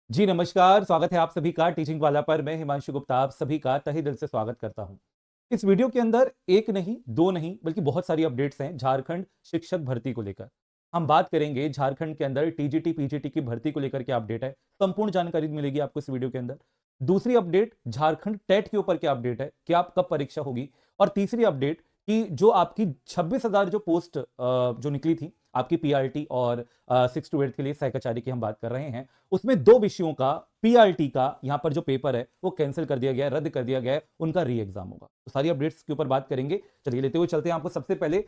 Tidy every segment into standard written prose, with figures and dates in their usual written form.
जी नमस्कार, स्वागत है आप सभी का टीचिंग वाला पर। मैं हिमांशु गुप्ता आप सभी का तहे दिल से स्वागत करता हूं। इस वीडियो के अंदर एक नहीं, दो नहीं, बल्कि बहुत सारी अपडेट्स हैं झारखंड शिक्षक भर्ती को लेकर। हम बात करेंगे झारखंड के अंदर टीजीटी पीजीटी की भर्ती को लेकर क्या अपडेट है, संपूर्ण जानकारी मिलेगी आपको इस वीडियो के अंदर। दूसरी अपडेट झारखंड टेट के ऊपर क्या अपडेट है, क्या कब परीक्षा होगी। और तीसरी अपडेट कि जो आपकी 26,000 जो पोस्ट जो निकली थी आपकी पीआरटी और 6 to 8 के लिए सहकचारी की हम बात कर रहे हैं, उसमें दो विषयों का पीआरटी का यहां पर जो पेपर है वो कैंसिल कर दिया गया है, रद्द कर दिया गया है, उनका री एग्जाम होगा। तो सारी अपडेट्स के ऊपर बात करेंगे। चलिए लेते हुए चलते हैं आपको सबसे पहले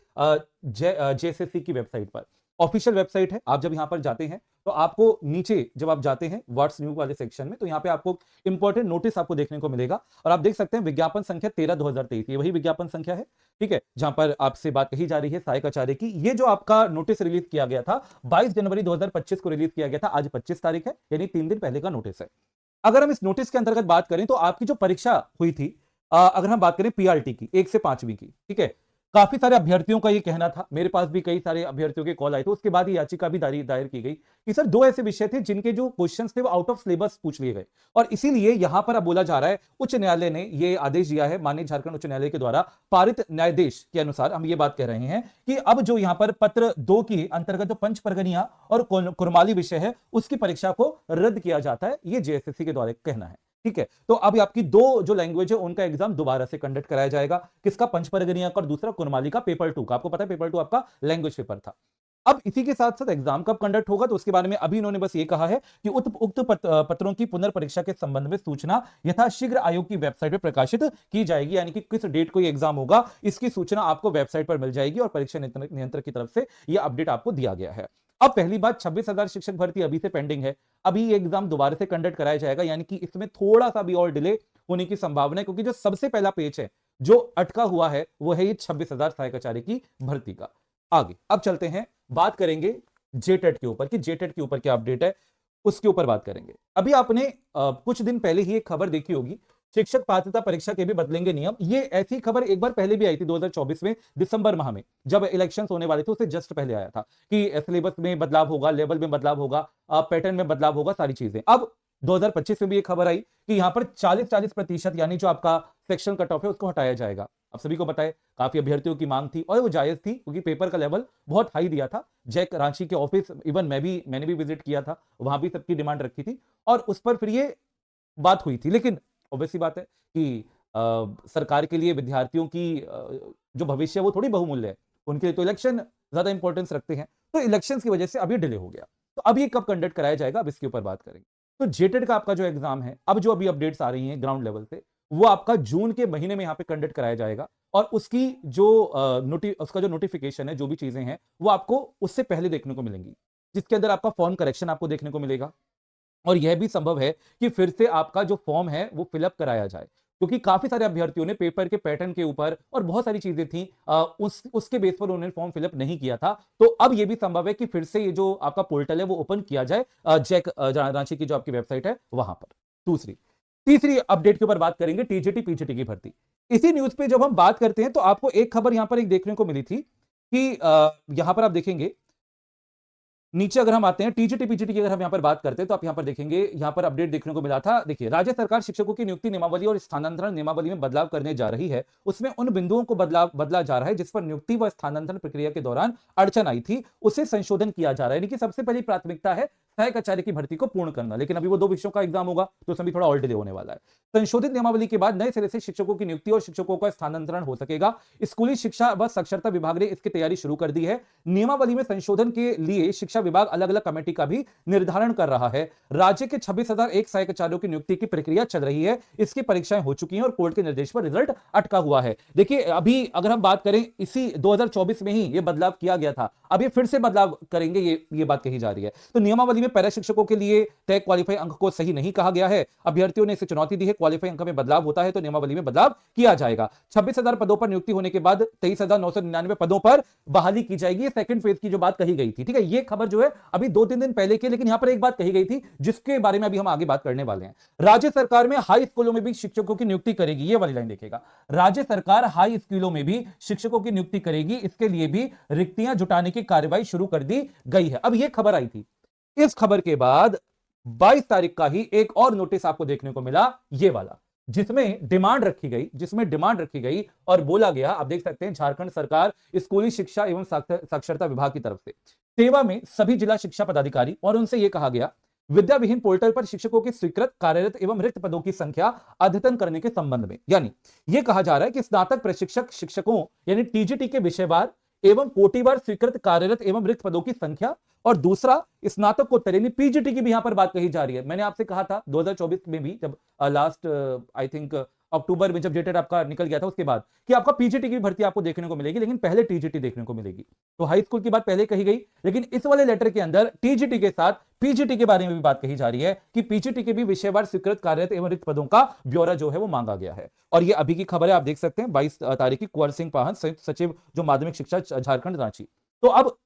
जेएसएससी की वेबसाइट पर। ऑफिशियल वेबसाइट है। आप जब यहां पर जाते हैं तो आपको नीचे जब आप जाते हैं व्हाट्स न्यू वाले सेक्शन में, तो यहां पे आपको इंपॉर्टेंट नोटिस आपको देखने को मिलेगा। और आप देख सकते हैं विज्ञापन संख्या 13/2023, ये वही विज्ञापन संख्या है, ठीक है, जहां पर आपसे बात कही जा रही है सहायक आचार्य की। ये जो आपका नोटिस रिलीज किया गया था 22 जनवरी 2025 को रिलीज किया गया था। आज 25 तारीख है, यानी 3 दिन पहले का नोटिस है। अगर हम इस नोटिस के अंतर्गत बात करें तो आपकी जो परीक्षा हुई थी, अगर हम बात करें पीआरटी की 1 से 5वीं की, ठीक है, काफी सारे अभ्यर्थियों का ये कहना था, मेरे पास भी कई सारे अभ्यर्थियों के कॉल आए थे, उसके बाद ये याचिका भी दायर की गई कि सर दो ऐसे विषय थे जिनके जो क्वेश्चंस थे वो आउट ऑफ सिलेबस पूछ लिए गए। और इसीलिए यहां पर अब बोला जा रहा है, उच्च न्यायालय ने ये आदेश दिया है, माननीय झारखंड उच्च न्यायालय के द्वारा पारित न्यायाधीश के अनुसार हम ये बात कह रहे हैं कि अब जो यहां पर पत्र 2 के अंतर्गत जो पंच परगनिया और कुरमाली विषय है उसकी परीक्षा को रद्द किया जाता है, ये जेएसएससी के द्वारा कहना है। ठीक है, तो अब आपकी दो जो लैंग्वेज है उनका एग्जाम दोबारा से कंडक्ट कराया जाएगा। किसका? पंचपरगनिया का और दूसरा कुरमाली का पेपर 2 का। आपको पता है पेपर 2 आपका लैंग्वेज पेपर था। अब इसी के साथ साथ एग्जाम कब कंडक्ट होगा तो उसके बारे में अभी इन्होंने बस ये कहा है कि उक्त पत्रों की पुनर्परीक्षा के संबंध में सूचना यथाशीघ्र आयोग की वेबसाइट पर प्रकाशित की जाएगी, यानी कि किस डेट को ये एग्जाम होगा इसकी सूचना आपको वेबसाइट पर मिल जाएगी और परीक्षा नियंत्रक की तरफ से यह अपडेट आपको दिया गया है। अब पहली बात, 26,000 शिक्षक भर्ती अभी से पेंडिंग है। अभी ये एग्जाम दोबारा से कंडक्ट कराया जाएगा, यानी कि इसमें थोड़ा सा भी और डिले होने की संभावना है, क्योंकि जो सबसे पहला पेज है जो अटका हुआ है वो है ये 26,000 सहायक आचार्य की भर्ती का। आगे अब चलते हैं, बात करेंगे जेटेट के ऊपर कि जेटेट के ऊपर क्या अपडेट है, उसके ऊपर बात करेंगे। अभी आपने कुछ दिन पहले ही एक खबर देखी होगी, शिक्षक पात्रता परीक्षा के भी बदलेंगे नियम। ये ऐसी खबर एक बार पहले भी आई थी 2024 में दिसंबर माह में, जब इलेक्शंस होने वाले थे, उससे जस्ट पहले आया था कि सिलेबस में बदलाव होगा, लेवल में बदलाव होगा, पैटर्न में बदलाव होगा, सारी चीजें। अब 2025 में भी एक खबर आई कि यहां पर 40-40% यानी जो आपका सेक्शन कट ऑफ है उसको हटाया जाएगा। अब सभी को पता है काफी अभ्यर्थियों की मांग थी और वो जायज थी, क्योंकि पेपर का लेवल बहुत हाई दिया था। जैक रांची के ऑफिस इवन मैंने भी विजिट किया था, वहां भी सबकी डिमांड रखी थी और उस पर फिर ये बात हुई थी। लेकिन ऑब्वियसली बात है कि सरकार के लिए विद्यार्थियों की जो भविष्य है वो थोड़ी बहुमूल्य है, उनके लिए तो इलेक्शन ज्यादा इंपॉर्टेंस रखते हैं। तो इलेक्शन की वजह से अभी डिले हो गया। तो अब ये कब कंडक्ट कराया जाएगा, अब इसके ऊपर बात करेंगे। तो जेटेड का आपका जो एग्जाम है, अब जो अभी अपडेट्स आ रही हैं ग्राउंड लेवल से, वो आपका जून के महीने में यहां पे कंडक्ट कराया जाएगा। और उसकी जो उसका जो नोटिफिकेशन है, जो भी चीजें हैं वो आपको उससे पहले देखने को मिलेंगी, जिसके अंदर आपका फॉर्म करेक्शन आपको देखने को मिलेगा। और यह भी संभव है कि फिर से आपका जो फॉर्म है वो फिलअप कराया जाए, क्योंकि काफी सारे अभ्यर्थियों ने पेपर के पैटर्न के ऊपर और बहुत सारी चीजें थी, उसके बेस पर उन्होंने फॉर्म फिलअप नहीं किया था। तो अब यह भी संभव है कि फिर से ये जो आपका पोर्टल है वो ओपन किया जाए, जैक रांची की जो आपकी वेबसाइट है वहां पर। दूसरी तीसरी अपडेट के ऊपर बात करेंगे, टीजीटी पीजीटी की भर्ती। इसी न्यूज पे जब हम बात करते हैं तो आपको एक खबर यहां पर एक देखने को मिली थी कि यहां पर आप देखेंगे नीचे, अगर हम आते हैं टीजीटी पीजीटी की अगर हम यहां पर बात करते हैं तो आप यहां पर देखेंगे, यहां पर अपडेट देखने को मिला था। देखिए, राज्य सरकार शिक्षकों की नियुक्ति नियमावली और स्थानांतरण नियमावली में बदलाव करने जा रही है। उसमें उन बिंदुओं को बदला जा रहा है जिस पर नियुक्ति व स्थानांतरण प्रक्रिया के दौरान अड़चन आई थी, उसे संशोधन किया जा रहा है। यानी कि सबसे पहली प्राथमिकता है सहायक आचार्य की भर्ती को पूर्ण करना, लेकिन अभी वो दो विषयों का एग्जाम होगा तो उसमें भी थोड़ा और डिले होने वाला है। संशोधित नियमावली के बाद नए सिरे से शिक्षकों की नियुक्ति और शिक्षकों का स्थानांतरण हो सकेगा। स्कूली शिक्षा व साक्षरता विभाग ने इसकी तैयारी शुरू कर दी है। नियमावली में संशोधन के लिए शिक्षा विभाग अलग अलग कमेटी का भी निर्धारण कर रहा है। राज्य के 26,001 सहायक आचार्यों की नियुक्ति की प्रक्रिया चल रही है, इसकी परीक्षाएं हो चुकी हैं और कोर्ट के निर्देश पर रिजल्ट अटका हुआ है। देखिए, अभी अगर हम बात करें, इसी 2024 में ही यह बदलाव किया गया था, अब ये फिर से बदलाव करेंगे, ये बात कही जा रही है। तो नियमावली में पैरा शिक्षकों के लिए तय क्वालिफाई अंक को सही नहीं कहा गया है। अभ्यर्थियों ने इसे चुनौती दी है, क्वालिफाई अंक में बदलाव होता है तो नियमावली में बदलाव किया जाएगा। 26,000 पदों पर नियुक्ति होने के बाद 23,999 पदों पर बहाली की जाएगी। सेकंड फेज की जो बात कही गई थी, ठीक है, ये खबर जो है अभी 2-3 दिन पहले की, लेकिन यहां पर एक बात कही गई थी जिसके बारे में अभी हम आगे बात करने वाले हैं। राज्य सरकार में हाई स्कूलों में भी शिक्षकों की नियुक्ति करेगी, ये वाली लाइन देखिएगा, राज्य सरकार हाई स्कूलों में भी शिक्षकों की नियुक्ति करेगी, इसके लिए भी रिक्तियां जुटाने की कार्रवाई शुरू कर दी गई है। अब यह खबर आई थी, इस खबर के बाद 22 तारीख का ही एक और नोटिस आपको देखने को मिला, ये वाला, जिसमें डिमांड रखी गई और बोला गया, आप देख सकते हैं, झारखंड सरकार स्कूली शिक्षा एवं साक्षरता विभाग की तरफ से सेवा में सभी जिला शिक्षा पदाधिकारी, और उनसे यह कहा गया, विद्या विहीन पोर्टल पर शिक्षकों की स्वीकृत कार्यरत एवं रिक्त पदों की संख्या अद्यतन करने के संबंध में। यानी यह कहा जा रहा है कि स्नातक प्रशिक्षक शिक्षकों यानी टीजीटी के विषयवार एवं कोटिवार स्वीकृत कार्यरत एवं रिक्त पदों की संख्या, और दूसरा स्नातकोत्तर यानी पीजीटी की भी यहां पर बात कही जा रही है। मैंने आपसे कहा था 2024 में भी, जब लास्ट आई थिंक अक्टूबर में जब जेटेट आपका निकल गया था, उसके बाद कि आपका पीजीटी की भर्ती आपको देखने को मिलेगी, लेकिन पहले टीजीटी देखने को मिलेगी। तो हाई स्कूल की बात पहले कही गई, लेकिन इस वाले लेटर के अंदर टीजीटी के साथ पीजीटी के बारे में भी बात कही जा रही है कि पीजीटी के भी विषयवार स्वीकृत कार्यरत एवं रिक्त पदों का ब्यौरा जो है वो मांगा गया है। और ये अभी की खबर है, आप देख सकते हैं 22 तारीख की, कुंवर सिंह पाहन संयुक्त सचिव जो माध्यमिक शिक्षा झारखंड रांची। तो अब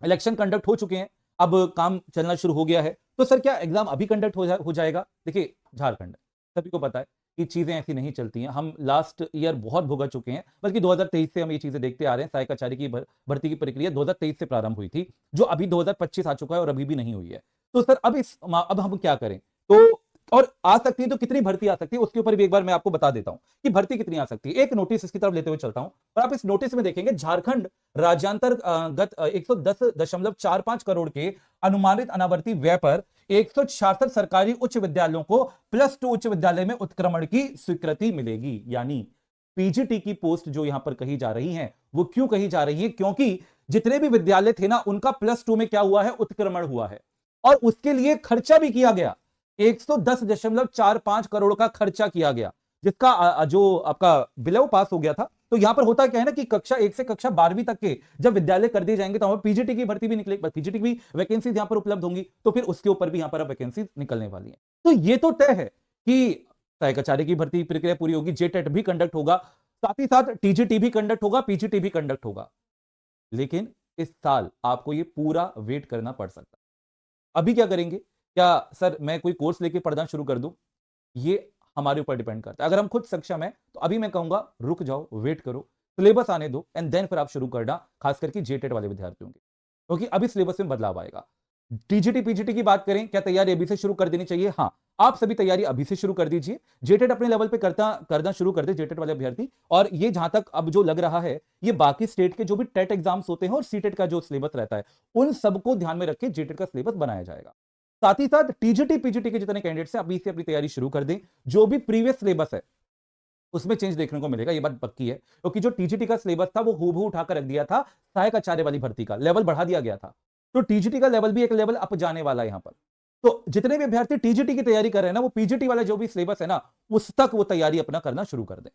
इलेक्शन कंडक्ट हो चुके हैं, अब काम चलना शुरू हो गया है। तो सर क्या एग्जाम अभी कंडक्ट हो जाएगा? देखिए झारखंड, सभी को पता है कि चीजें ऐसी नहीं चलती हैं। हम लास्ट ईयर बहुत भुगत चुके हैं, बल्कि 2023 से हम ये चीजें देखते आ रहे हैं। सहायक आचार्य की भर्ती की प्रक्रिया 2023 से प्रारंभ हुई थी, जो अभी 2025 आ चुका है और अभी भी नहीं हुई है। तो सर अब हम क्या करें? तो और आ सकती है तो कितनी भर्ती आ सकती है, उसके ऊपर भी एक बार मैं आपको बता देता हूं कि भर्ती कितनी आ सकती है। एक नोटिस इसकी तरफ लेते हुए चलता हूं, और आप इस नोटिस में देखेंगे झारखंड राज्यांतर्गत 110.45 करोड़ के अनुमानित अनावर्ती व्यय पर 166 सरकारी उच्च विद्यालयों को +2 उच्च विद्यालय में उत्क्रमण की स्वीकृति मिलेगी। यानी पीजीटी की पोस्ट जो यहां पर कही जा रही है, वो क्यों कही जा रही है? क्योंकि जितने भी विद्यालय थे ना, उनका +2 में क्या हुआ है? उत्क्रमण हुआ है, और उसके लिए खर्चा भी किया गया। 110.45 करोड़ का खर्चा किया गया, जिसका जो आपका बिलो पास हो गया था। तो यहां पर होता क्या है ना कि कक्षा 1 से कक्षा 12वीं तक के जब विद्यालय कर दिए जाएंगे, तो हमें पीजीटी की भर्ती भी निकलेगी, पीजीटी की भी वैकेंसी यहां पर उपलब्ध होंगी, तो फिर उसके ऊपर भी यहां पर वैकेंसी निकलने वाली है। तो ये तो तय है कि सहायक आचार्य की भर्ती प्रक्रिया पूरी होगी, जेटेट भी कंडक्ट होगा, साथ ही साथ टीजीटी भी कंडक्ट होगा, पीजीटी भी कंडक्ट होगा। लेकिन इस साल आपको ये पूरा वेट करना पड़ सकता है। अभी क्या करेंगे? क्या सर मैं कोई कोर्स लेके पढ़ना शुरू कर दूं? ये हमारे ऊपर डिपेंड करता है। अगर हम खुद सक्षम हैं, तो अभी मैं कहूंगा रुक जाओ, वेट करो, सिलेबस आने दो, एंड देन फिर आप शुरू करना, खास करके जेटेट वाले विद्यार्थियों के, क्योंकि अभी सिलेबस में बदलाव आएगा। टीजीटी पीजीटी की बात करें, क्या तैयारी अभी से शुरू कर देनी चाहिए? हाँ, आप सभी तैयारी अभी से शुरू कर दीजिए। जेटेट अपने लेवल पे करना शुरू कर दे, जेटेट वाले अभ्यर्थी। और ये जहां तक अब जो लग रहा है, ये बाकी स्टेट के जो भी टेट एग्जाम्स होते हैं और सीटेट का जो सिलेबस रहता है, उन सबको ध्यान में रख के जेटेट का सिलेबस बनाया जाएगा। साथ ही साथ टीजीटी पीजीटी के जितने कैंडिडेट्स हैं, अभी से अपनी तैयारी शुरू कर दें। जो भी प्रीवियस सिलेबस है उसमें चेंज देखने को मिलेगा, ये बात पक्की है, क्योंकि जो टीजीटी का सिलेबस था वो हूबहू उठाकर रख दिया था, सहायक आचार्य वाली भर्ती का लेवल बढ़ा दिया गया था। तो टीजीटी का लेवल भी एक लेवल अप जाने वाला है यहां पर। तो जितने भी अभ्यर्थी टीजीटी की तैयारी कर रहे हैं ना, वो पीजीटी वाला जो भी सिलेबस है ना, उस तक वो तैयारी अपना करना शुरू कर दें।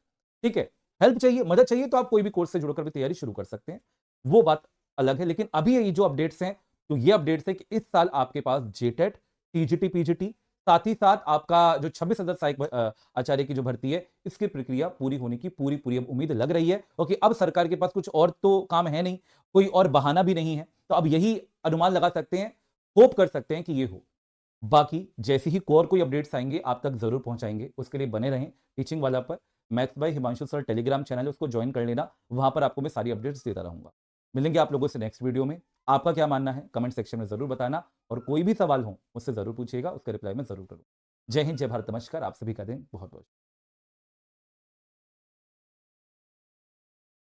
ठीक है, हेल्प चाहिए, मदद चाहिए, तो आप कोई भी कोर्स से जुड़कर भी तैयारी शुरू कर सकते हैं, वो बात अलग है। लेकिन अभी ये जो अपडेट्स हैं, तो ये अपडेट्स है कि इस साल आपके पास जेटेट, टीजीटी पीजीटी, साथ ही साथ आपका जो 26 सदस्य सहायक आचार्य की जो भर्ती है, इसकी प्रक्रिया पूरी होने की पूरी अब उम्मीद लग रही है, क्योंकि अब सरकार के पास कुछ और तो काम है नहीं, कोई और बहाना भी नहीं है। तो अब यही अनुमान लगा सकते हैं, होप कर सकते हैं कि ये हो। बाकी जैसे ही और कोई अपडेट्स आएंगे आप तक जरूर पहुंचाएंगे, उसके लिए बने रहें टीचिंग वाला पर। Maths by Himanshu sir Telegram channel है, उसको ज्वाइन कर लेना, वहां पर आपको मैं सारी अपडेट्स देता रहूंगा। मिलेंगे आप लोगों से नेक्स्ट वीडियो में। आपका क्या मानना है कमेंट सेक्शन में जरूर बताना, और कोई भी सवाल हो मुझसे जरूर पूछिएगा, उसका रिप्लाई मैं जरूर करूँ। जय हिंद, जय भारत, नमस्कार। आप सभी का दिन बहुत बहुत